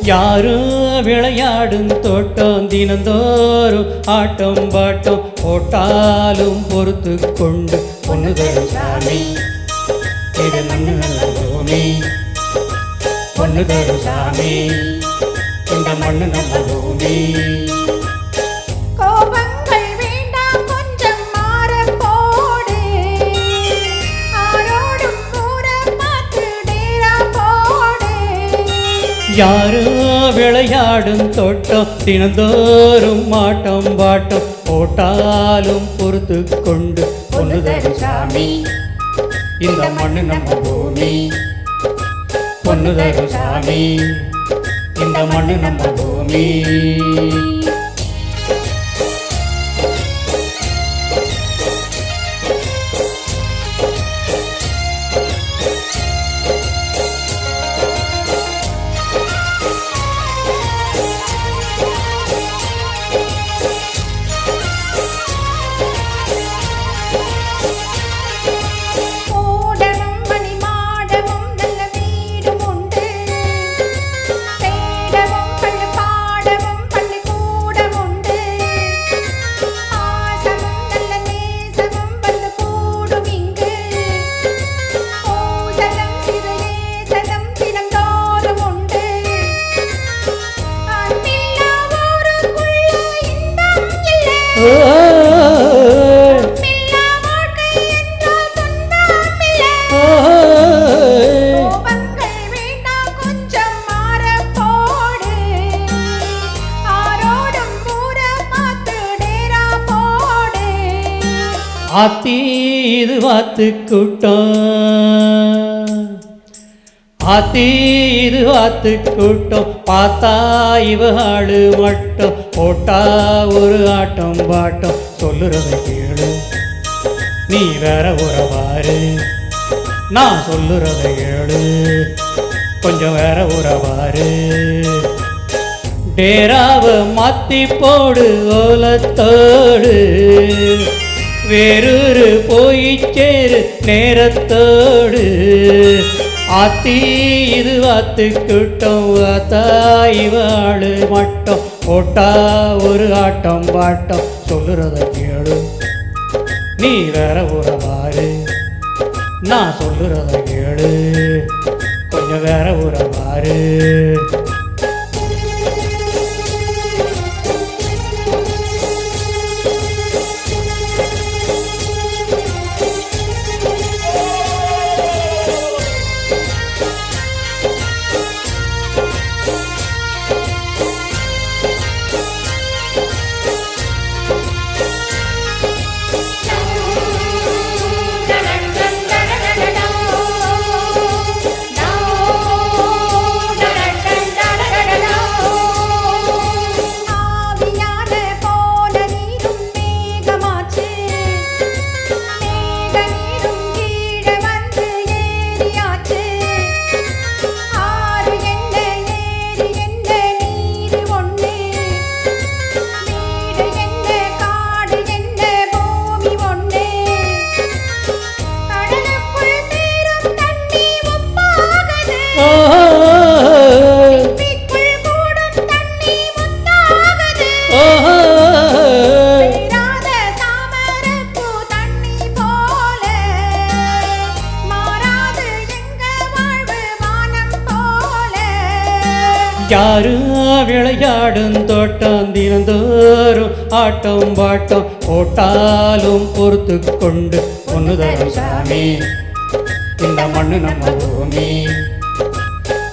யாரும் விளையாடும் தோட்டம் தினந்தோறும் ஆட்டம் பாட்டம் போட்டாலும் பொறுத்து கொண்டு பொண்ணு தரும் சாமி இது மண்ணு நல்ல பூமி பொண்ணு தரும் சாமி இந்த மண்ணு நல்ல பூமி யாரும் விளையாடும் தோட்டம் தினந்தோறும் ஆட்டம் பாட்டம் போட்டாலும் பொறுத்து கொண்டு பொண்ணு தரும் சாமி இந்த மண்ணு நம்ம பூமி பொண்ணு தரும் சாமி இந்த மண்ணு நம்ம பூமி ஆத்தி இது வாத்து கூட்டம் ஆத்தி இது வாத்து கூட்டம் பார்த்தா இவகாளு மட்டும் போட்டா ஒரு ஆட்டம் பாட்டம் சொல்லுறத கேளு நீ வேற உறவாரு நான் சொல்லுறத கேளு கொஞ்சம் வேற உறவாரு டேராவை மாத்தி போடு ஓலத்தோடு வேறொரு போய் சேரு நேரத்தோடு ஆத்தி இது வாத்து கூட்டம் ஆத்தா இவாளு மட்டும் போட்டா ஒரு ஆட்டம் பாட்டம் சொல்லுறத கேளு நீ வேற உறவாரு நான் சொல்லுறத கேளு கொஞ்சம் வேற உறவாரு யாரும் விளையாடும் தோட்டம் தினந்தோறும் ஆட்டம் பாட்டம் போட்டாலும் பொறுத்து கொண்டு பொண்ணு தரும் சாமி இந்த மண்ணு நம்ம பூமி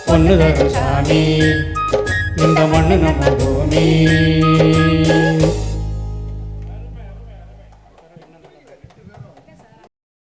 பொண்ணு தரும் சாமி இந்த மண்ணு நம்ம பூமி